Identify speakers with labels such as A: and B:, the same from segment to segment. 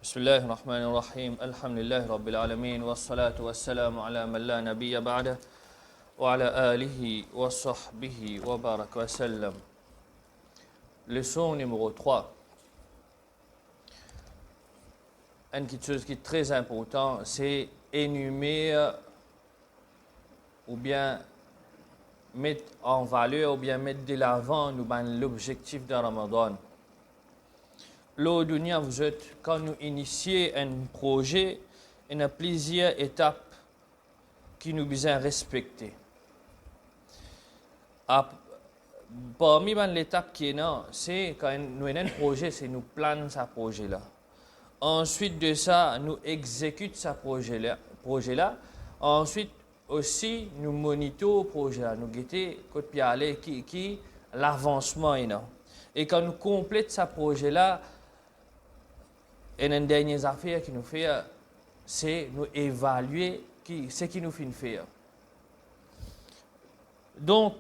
A: بسم الله الرحمن الرحيم الحمد لله رب العالمين والصلاة والسلام على من لا نبي بعده وعلى آله وصحبه وبارك وسلم. Leçon numéro 3. Une chose qui est très importante, c'est énumérer ou bien mettre en valeur ou bien mettre de l'avant l'objectif de Ramadan. Là, dunia, vous êtes, quand nous initions un projet, il y a plusieurs étapes qui nous besoin respecter. Parmi l'étape qui est là, c'est quand nous avons un projet, c'est nous planons ce projet-là. Ensuite de ça, nous exécutons ce projet-là. Ensuite aussi, nous monitorons le projet-là. Nous guettons qui l'avancement est là. Et quand nous complétons ce projet-là, et une dernière affaire qui nous fait, c'est nous évaluer ce qui nous fait faire. Donc,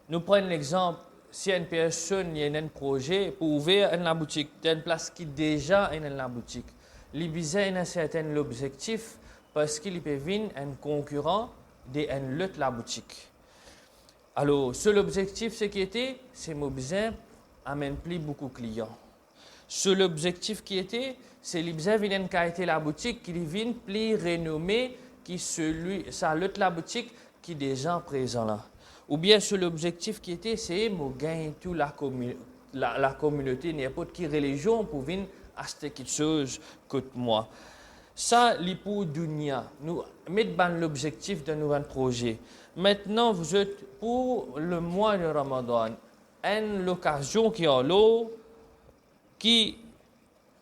A: nous prenons l'exemple, si une personne a un projet pour ouvrir une boutique, dans une place qui déjà est la boutique, il besoin d'un certain objectif parce qu'il peut venir un concurrent de l'autre la boutique. Alors, seul objectif, c'est mon besoin amène plus beaucoup de clients. Seul objectif c'est les besoins viennent quitter la boutique, qui viennent plus renommé que l'autre la boutique qui est déjà présent là. Ou bien sur l'objectif c'est de gagner toute la communauté, n'importe quelle religion pour venir acheter quelque chose que moi. Ça, c'est pour dunia. Nous mettons l'objectif de nouveau projet. Maintenant, vous êtes pour le mois de Ramadan, une occasion qui est là, qui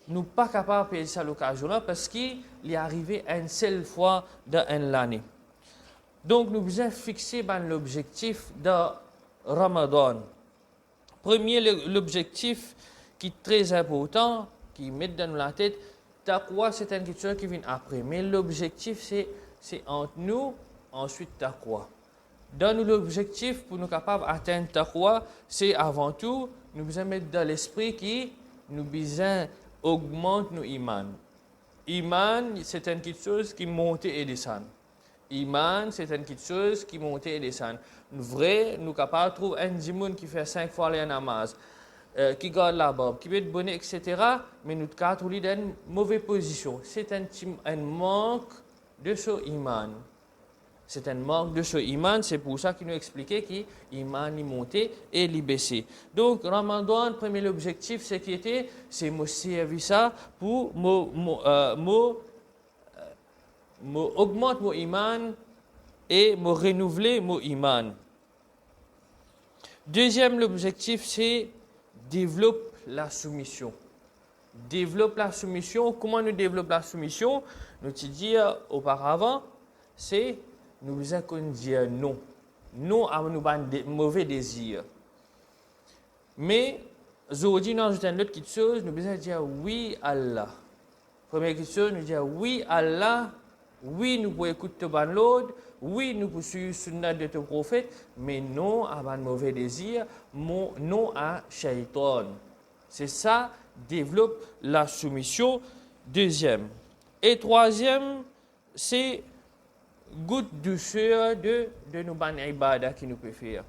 A: nous pas capable de payer cette occasion-là parce qu'il est arrivé une seule fois dans l'année. Donc, nous devons fixer l'objectif de Ramadan. Premier, l'objectif qui est très important, qui met dans la tête, taqwa, c'est une question qui vient après. Mais l'objectif, c'est entre nous, ensuite taqwa. Dans l'objectif, pour nous capables d'atteindre taqwa, c'est avant tout, nous devons mettre dans l'esprit qui nous besoin augmente nos iman. Iman, c'est une petite chose qui monte et descend. Iman, c'est une petite chose qui monte et descend. Vrai, nous sommes capables de trouver un djimoun qui fait 5 fois les namaz, qui garde la barbe, qui peut être bonnet, etc. Mais nous sommes trouver dans une mauvaise position. C'est un manque de ce iman. C'est un manque de ce iman, c'est pour ça qu'il nous expliquait que l'iman est monté et il baissé. Donc, Ramadan, premier objectif, c'est me servir ça pour augmenter mon iman et me renouveler mon iman. Deuxième objectif, c'est développer la soumission. Développer la soumission. Comment nous développons la soumission? Nous te dit auparavant, c'est nous devons dire non. Non à nos mauvais désirs. Mais, aujourd'hui, nous avons une autre chose, nous devons dire oui Allah. Première question, nous disons oui Allah. Oui, nous pouvons écouter ton l'autre. Oui, nous pouvons suivre le sunnah de ton prophète. Mais non à nos mauvais désirs. Non à shaitan. C'est ça, développe la soumission. Deuxième. Et troisième, c'est goût douceur de nos bonnes ibadah qui nous peut faire.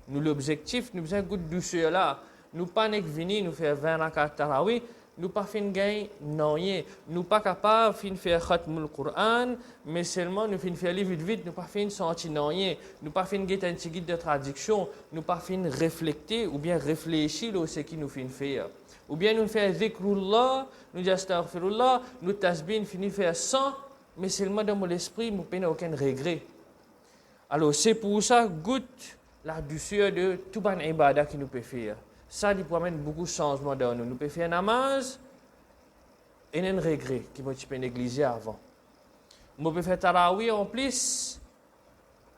A: Nous l'objectif, nous avons goût douceur là. Nous pas venir nous faire 20 rakat tarawih, nous pas fin gagner non rien. Nous pas capable fin faire khatmul Quran, mais seulement nous fin faire vite, nous pas fin sentir non rien. Nous pas fin get un petit guide de traduction, nous pas fin réfléchir ou bien réfléchir à ce qui nous fin faire. Ou bien nous faire zikrullah, nous dire astaghfirullah, nous tasbih finir faire 100. Mais seulement dans mon esprit, je n'ai aucun regret. Alors, c'est pour ça, goûte la douceur de tout les ibadah qui nous peut faire. Ça, il peut amener beaucoup de changements dans nous. Nous pouvons faire namaz et un regret qui va être négligé avant. Nous pouvons faire tarawih en plus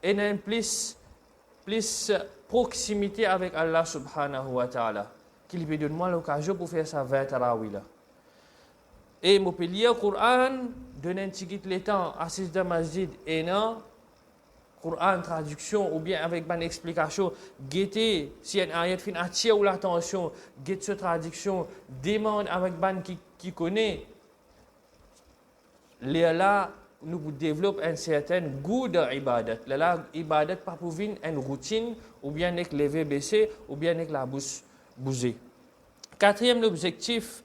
A: et un plus proximité avec Allah subhanahu wa ta'ala. Qui lui donne moi l'occasion pour faire ça 20 tarawih là. Et je peux lire le Coran, donner un petit peu de temps, assis dans le masjid et non, Coran traduction ou bien avec une explication, guettez si un ayat fin attire l'attention, guette cette traduction, demande avec ban qui connaît. Là, nous développons un certain goût d'ibadat. Là, ibadat pas pour une routine ou bien avec lever baisser ou bien avec la bouche bouger. Quatrième objectif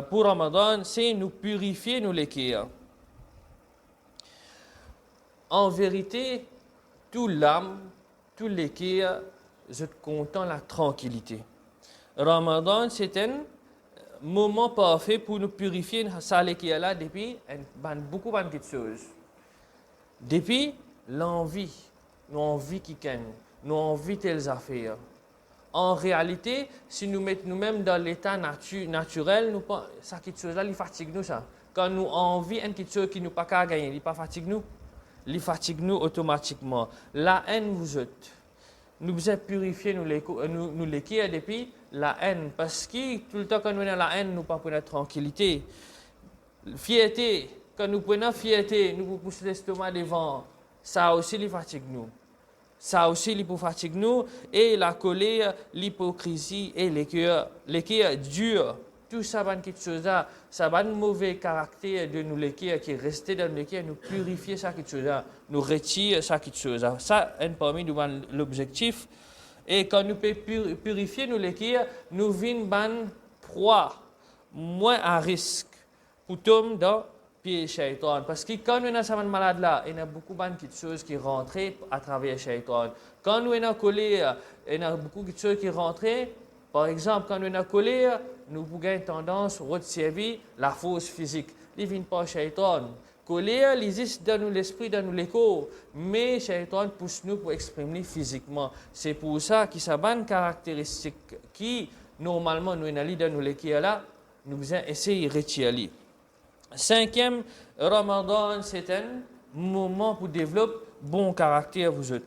A: pour Ramadan, c'est nous purifier nos l'équerre. En vérité, tout l'âme, tout l'équerre, je content la tranquillité. Ramadan, c'est un moment parfait pour nous purifier ça l'équerre là depuis beaucoup de choses. Depuis l'envie, nous envie qui gagne, nous envie telles affaires. En réalité, si nous mettons nous-mêmes dans l'état naturel, ça quelque chose là, il fatigue nous ça. Quand nous envie quelque chose qui nous pas qu'à gagner, il pas fatigue nous. Il fatigue nous automatiquement. La haine vous ôte. Nous devons purifier nous l'équerre depuis la haine. Parce que tout le temps quand nous avons la haine, nous pas pour notre tranquillité. Fierté, quand nous prenons fierté, nous poussons l'estomac devant. Ça aussi, il fatigue nous. Ça aussi, il fatigue nous. Et la colère, l'hypocrisie et l'équerre dur. Tout ça, quelque chose là, ça va un mauvais caractère de nous l'équerre qui est resté dans l'équerre, nous purifier ça quelque chose là, nous retirer ça quelque chose là. Ça, est parmi nous l'objectif. Et quand nous pouvons purifier nous l'équerre, nous venons ban proie, moins à risque pour tomber dans pied shaitan. Parce que quand nous avons cette malade là, il y a beaucoup de choses qui rentrent à travers shaitan. Quand nous avons colère, il y a beaucoup de choses qui rentrent. Par exemple, quand nous avons colère, nous pouvons tendance à retirer la force physique. Il ne vient pas shaitan. Colère, il existe dans l'esprit, dans l'écho, mais shaitan pousse nous pour exprimer physiquement. C'est pour ça que ça a une caractéristique qui, normalement, nous avons dans l'écho là, nous devons essayer de retirer. Cinquième, Ramadan, c'est un moment pour développer bon caractère, vous autres.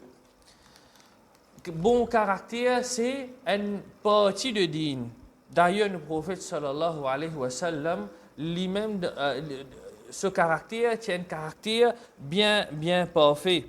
A: Bon caractère, c'est une partie de din. D'ailleurs, le prophète sallallahu alayhi wa sallam, lui-même, ce caractère tient un caractère bien parfait.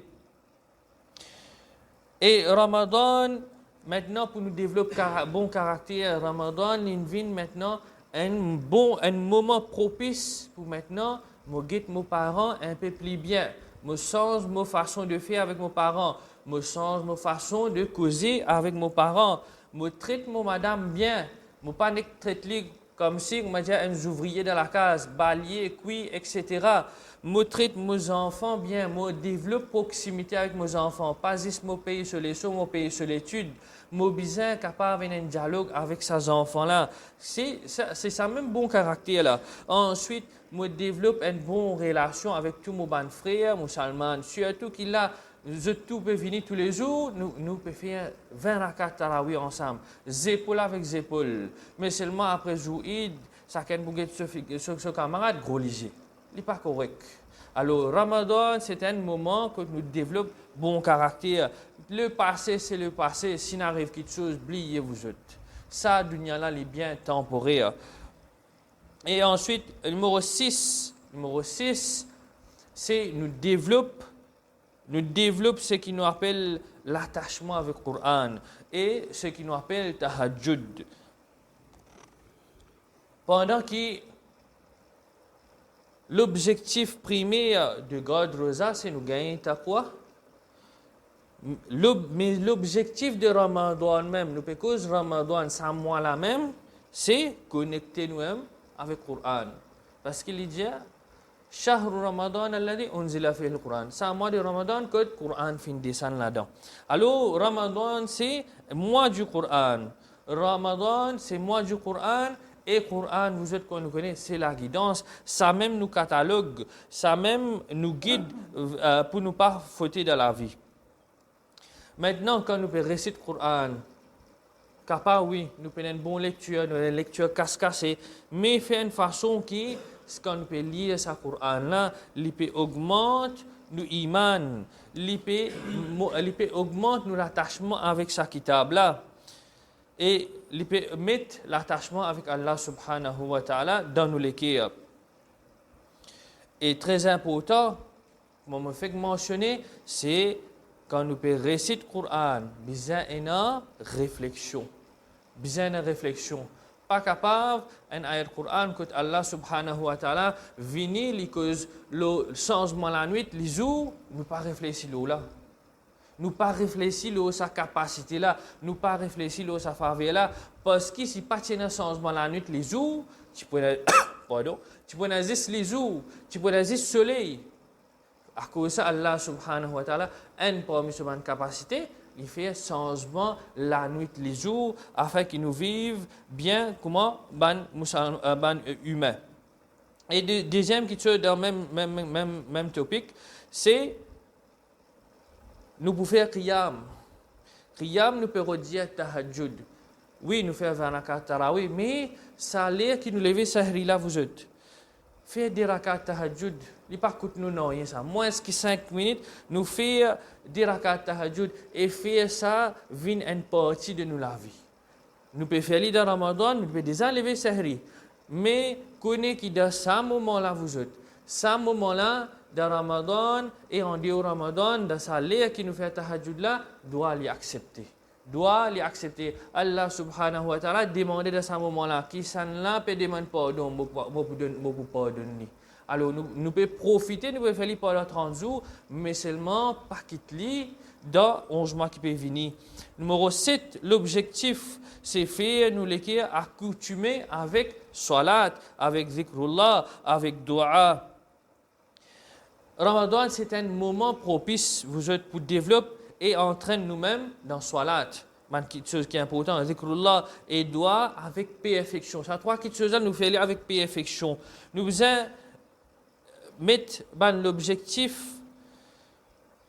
A: Et Ramadan, maintenant, pour nous développer un bon caractère, Ramadan, il vient maintenant un moment propice pour maintenant, me guide mes parents un peu plus bien. Me change ma façon de faire avec mes parents. Me change ma façon de causer avec mes parents. Me traite mon madame bien. Me pas traite comme si on m'a dit un ouvrier dans la case, balayer, cuire, etc. Me traite mes enfants bien. Me développe proximité avec mes enfants. Pas juste mon pays sur les choses, mon pays sur l'étude. Mo bien capable d'avoir un dialogue avec ces enfants-là. C'est ça même bon caractère là. Ensuite, me développe une bonne relation avec tous mes bons frères musulmans. Surtout qu'il a, tout peut venir tous les jours, nous pouvons faire 20 rakats tarawih ensemble, épaule avec épaule. Mais seulement après jour Eid, chacun bouge ce camarade gros léger. Il n'est pas correct. Alors, Ramadan, c'est un moment que nous développons bon caractère. Le passé, c'est le passé. S'il arrive quelque chose, oubliez-vous autres. Ça, dunya là, est bien temporaire. Et ensuite, numéro 6, c'est nous développe ce qui nous appelle l'attachement avec le Coran et ce qui nous appelle tahajjud. Pendant que l'objectif primaire de God Rosa, c'est nous gagner taqwa. Mais l'objectif de Ramadan même, nous parce que Ramadan, ça mois là même, c'est connecter nous-mêmes avec le Coran. Parce qu'il dit, Shahr Ramadan alladhi unzila fihi al-Quran. Ça mois de Ramadan que le Coran fin descend là-dedans. Alors Ramadan c'est mois du Coran. Ramadan c'est mois du Coran. Et Coran, vous êtes qu'on nous connaît, c'est la guidance. Ça même nous catalogue, ça même nous guide pour nous pas fauter dans la vie. Maintenant, quand nous réciter le Coran, capable, oui, nous prenons une bonne lecture, une lecture casse-cassée, mais fait une façon qui, quand nous peut lire ce Coran-là, il peut augmenter nos iman, il peut augmenter notre attachement avec sa kitab-là. Et il peut mettre l'attachement avec Allah subhanahu wa ta'ala dans nos l'équerre. Et très important, Comme on fait mentionner, c'est quand nous réciter le Coran, besoin une réflexion. Besoin de réflexion. Pas capable, un ayat Coran que Allah subhanahu wa ta'ala vini li cause le changement la nuit, les jours, nous pas réfléchir là. Nous pas réfléchir à sa capacité là, nous pas réfléchir à sa faveur là, parce que si pas un changement la nuit, les jours, tu peux pardon, tu peux juste les jours, tu peux juste soleil. À cause de ça, Allah subhanahu wa ta'ala a une permission capacité. Il fait changement la nuit, les jours, afin qu'ils nous vivent bien comment ban humain. Et deuxième qui est dans le même topic, c'est nous pouvons faire qiyam. Qiyam nous peut redire tahajjud. Oui, nous faisons 20 rakat tarawih, mais ça a l'air qui nous lève sahri là vous êtes. Faire des rakat tahajjud, il pas coûte nous non, ça. Moins que 5 minutes, nous faire des rakat tahajjud et faire ça vient une partie de nous la vie. Nous pouvons faire dans Ramadan, nous pouvons déjà lever sahri. Mais connaissez qui dans ce moment-là vous êtes. Ce moment-là, dans Ramadan et en dehors Ramadan, dans sa l'air qui nous fait tahajjud là, doit l'y accepter. Doit l'y accepter. Allah subhanahu wa ta'ala demande dans ce moment-là, qui s'en là peut demander pardon, pour pardonner. Alors nous pouvons profiter, nous pouvons faire pendant 30 jours, mais seulement pas quitter dans 11 mois qui peut venir. Numéro 7, l'objectif, c'est faire nous les accoutumer avec salat, avec zikrullah, avec dua. Ramadan, c'est un moment propice pour développer et entraîner nous-mêmes dans salat. Quelque chose qui est important, zikrullah et dua avec perfection. C'est trois choses nous faire avec perfection. Nous devons mettre l'objectif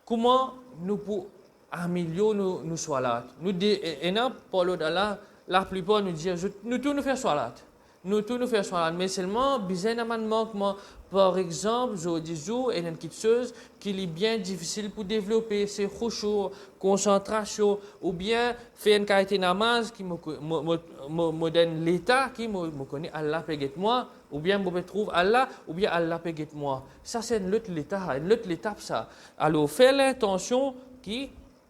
A: comment nous pouvons améliorer nos salat. Nous disons, Paulo d'Allah, la plupart nous disent, nous tous nous faisons salat. Nous tous nous faisons salat, mais seulement, besoin d'un manquement. Par exemple, je dis, il y a quelque chose qui est bien difficile pour développer, c'est khushu', concentration, ou bien faire une qualité de namaz qui me donne l'état qui me connaît Allah peut moi, ou bien je trouve Allah, ou bien Allah peut moi. Ça, c'est une autre étape, ça. Alors, faire l'intention qui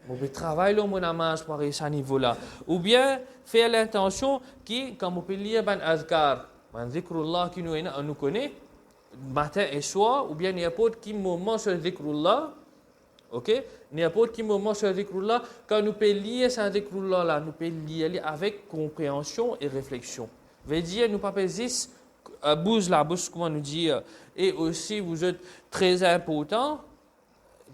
A: je travaille dans mon namaz pour ce niveau-là. Ou bien faire l'intention qui, quand on peut lire un azkar, un zikrullah qui nous connaît, matin et soir, ou bien n'importe quel moment sur le zikrullah, ok? N'importe quel moment sur le zikrullah, quand nous pouvons lire ce zikrullah là, nous pouvons lire avec compréhension et réflexion. Veut dire, nous ne pouvons pas juste bouge la bouche, comment nous dire, et aussi vous êtes très important.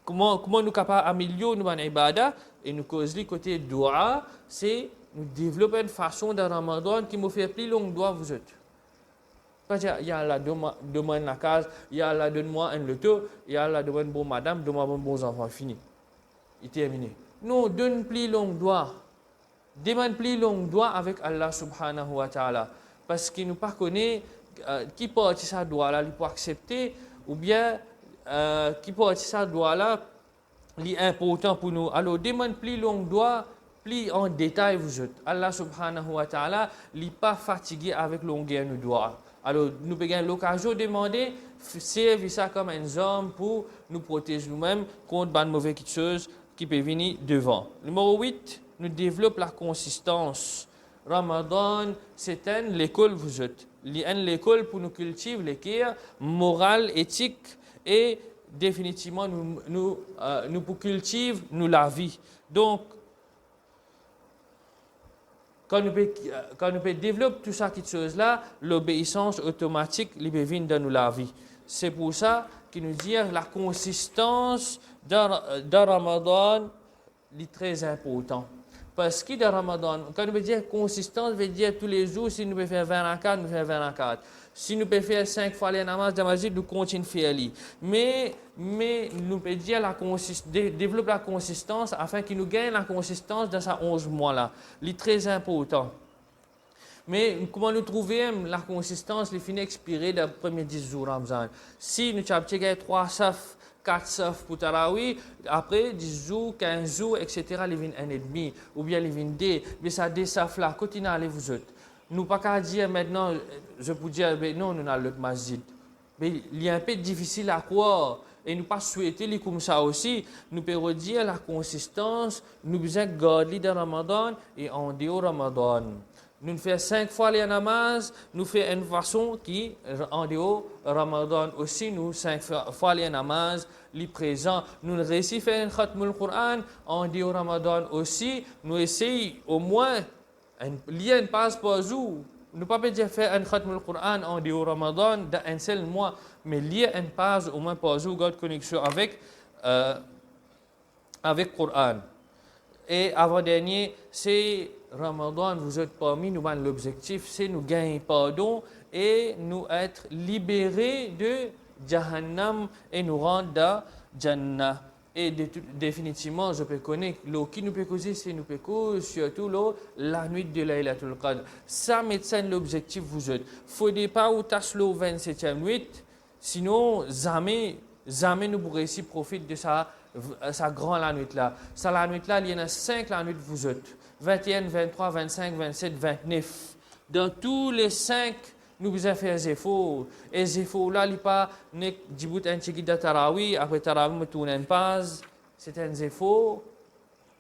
A: Comment nous sommes capables d'améliorer nos ibadah et nous cause le côté dua, c'est nous développer une façon de Ramadan qui me fait plus long doigt vous êtes. Pas dire, il y a la demande la case, il y a la donne-moi un loto, il y a la demande bon madame, donne-moi bons enfants, fini. Il est terminé. Non, donne plus long doigt. Demande plus long doigt avec Allah subhanahu wa ta'ala. Parce qu'il nous pas connaît qui porte ça doigt là, il peut accepter, ou bien qui porte ça doigt là, est important pour nous. Alors, demande plus long doigt, plus en détail vous êtes. Allah subhanahu wa ta'ala n'est pas fatigué avec longueur de doigt. Alors, nous avons l'occasion de demander, servir ça comme un homme pour nous protéger nous-mêmes contre de mauvaises choses qui peuvent venir devant. Numéro 8, nous développons la consistance. Ramadan, c'est l'école vous êtes. L'école pour nous cultiver l'équerre morale, éthique et définitivement nous pour cultiver nous la vie. Donc, quand nous pouvons développer tout ça, cette chose-là, l'obéissance automatique, vient dans nous la vie. C'est pour ça qu'il nous dit la consistance dans Ramadan est très important. Parce que dans Ramadan, quand nous veut dire consistance, veut dire tous les jours, si nous pouvons faire 20 rakats, nous faisons 20 rakats. Si nous pouvons faire 5 fois les namaz de masjid, nous continuons de faire. Mais nous pouvons dire développer la consistance afin qu'il nous gagne la consistance dans ces 11 mois-là. C'est très important. Mais comment nous trouver la consistance, les fins expirées dans les premiers 10 jours Ramzan. Si nous avons 3 safs, 4 safs pour Tarawi, après 10 jours, 15 jours, etc., les vins 1,5, ou bien les vins 2, mais ça des safs là, continuez à aller vous autres. Nous ne pouvons pas dire maintenant, je peux dire, non, nous avons l'autre masjid. Mais il est un peu difficile à croire. et nous pas souhaiter les comme ça aussi. Nous pouvons dire la consistance, nous besoin garder dans Ramadan et en dehors Ramadan. Nous faisons 5 fois les namaz, nous faisons une façon qui, en dehors Ramadan aussi, nous 5 fois les namaz, les présents. Nous réussissons à faire un khatmul Quran, en dehors Ramadan aussi, nous essayons au moins, lire une passe par jour. Nous ne pouvons pas faire un khatmul Quran en dehors Ramadan dans un seul mois, mais lire une page au moins par jour, garde connexion avec Quran. Et avant-dernier, c'est Ramadan, vous êtes parmi nous, l'objectif, c'est nous gagner pardon et nous être libérés de Jahannam et nous rendre dans Jannah. Et définitivement, je peux connaître, qui nous peut causer, c'est nous peut causer, surtout la nuit de Laylatul Qadr. Ça, médecin, l'objectif, vous êtes. Il ne faut pas ou tâcher le 27e nuit, sinon, jamais nous pourrons ici profiter de sa grande la nuit là. Ça, la nuit là, il y en a 5 la nuit, vous êtes. 21, 23, 25, 27, 29. Dans tous les 5, nous devons faire des efforts. Et les efforts là, il n'y a pas de un tchiki de Tarawi, après Tarawi, nous tournons une page. C'est un effort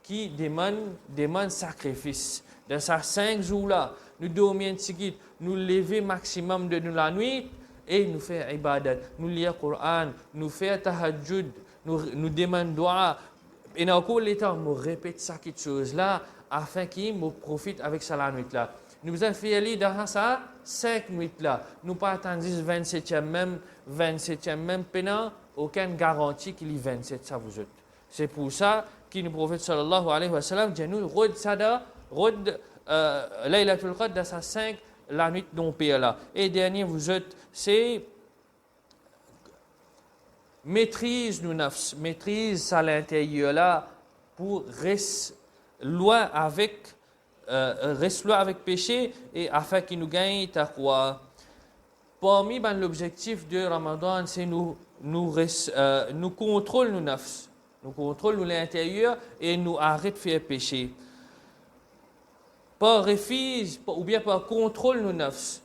A: qui demande sacrifice. Dans ces 5 jours là, nous dormons un tchiki, nous lever maximum de la nuit et nous faire ibadat. Nous lire le Coran, nous faire tahajjud, nous demandons dua. Et dans le temps, nous répétons cette chose-là afin qu'il me profite avec ça la nuit là. Nous avons fait dans ça 5 nuits là. Nous pas attendre 27e même, pendant aucune garantie qu'il y 27 ça vous êtes. C'est pour ça que le prophète sallallahu alayhi wa sallam dit nous rod Laylatul Qadr dans sa 5 la nuit dont pays là. Et dernier vous êtes c'est maîtrise nous nafs, maîtrise à l'intérieur là pour rester loin avec péché et afin qu'il nous gagne taqwa. Parmi l'objectif de Ramadan, c'est nous contrôle nos nafs, nous contrôle l'intérieur et nous arrête de faire péché. Par refuse ou bien par contrôle nos nafs.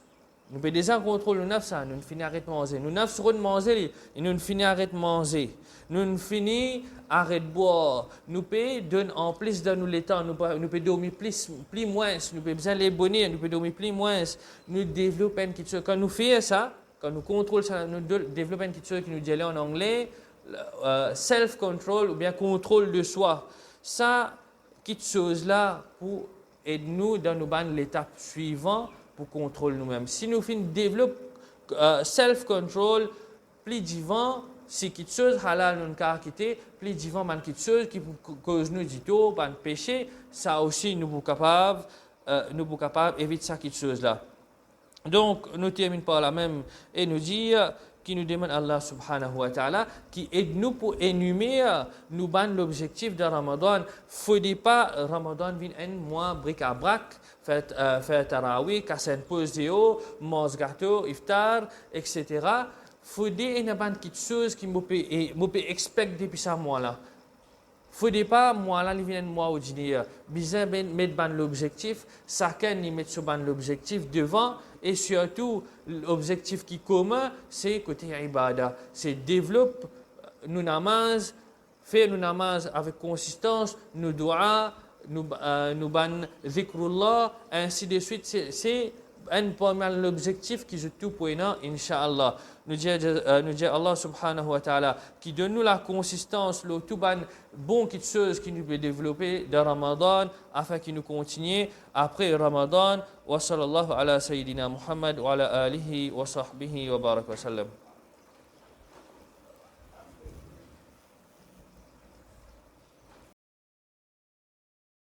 A: Nous pouvons déjà contrôler nos nafs, nous finissons arrêter de manger. Nos nafs seront de manger et nous finissons arrêter de manger. Nous finissons arrêter de boire. Nous pouvons donner en plus dans nous temps. Nous pouvons dormir plus moins. Nous pouvons besoin les bonner. Nous pouvons dormir plus moins. Nous développons une chose. Quand nous faisons ça, quand nous contrôlons ça, nous développons une chose qui nous dit en anglais self-control ou bien contrôle de soi. Ça, cette chose-là pour aider nous dans l'étape suivante pour contrôler nous-mêmes. Si nous développons self-control, plus divin, si quelque chose halal nous car quitter, plus divin man quelque chose qui cause nous du tout, pas de péché, ça aussi nous sommes capables éviter ça quelque chose là. Donc nous terminons par la même et nous dire qui nous demande Allah subhanahu wa ta'ala qui aide nous pour énumérer nous l'objectif de Ramadan. Faut pas Ramadan vient un mois bric à brac, faire tarawih, casser une pause de haut, manger gâteau, iftar, etc. Faut dire une quelque chose qui me peut expecter depuis ça mois là. Faut pas moi là il vient un mois ordinaire. Bien mettre l'objectif, chacun y met sur l'objectif devant. Et surtout, l'objectif qui est commun, c'est côté ibadah. C'est développer nos namaz, faire nos namaz avec consistance, nos doigts, nos ban zikrullah, ainsi de suite. C'est un premier objectif qui est tout pour nous, Inch'Allah. Nous dit Allah subhanahu wa ta'ala qui donne nous la consistance, le tout bon quelque chose qui nous peut développer dans Ramadan afin qu'il nous continue après Ramadan. Wa sallallahu ala sayyidina Muhammad wa ala alihi wa sahbihi wa barak wa sallam.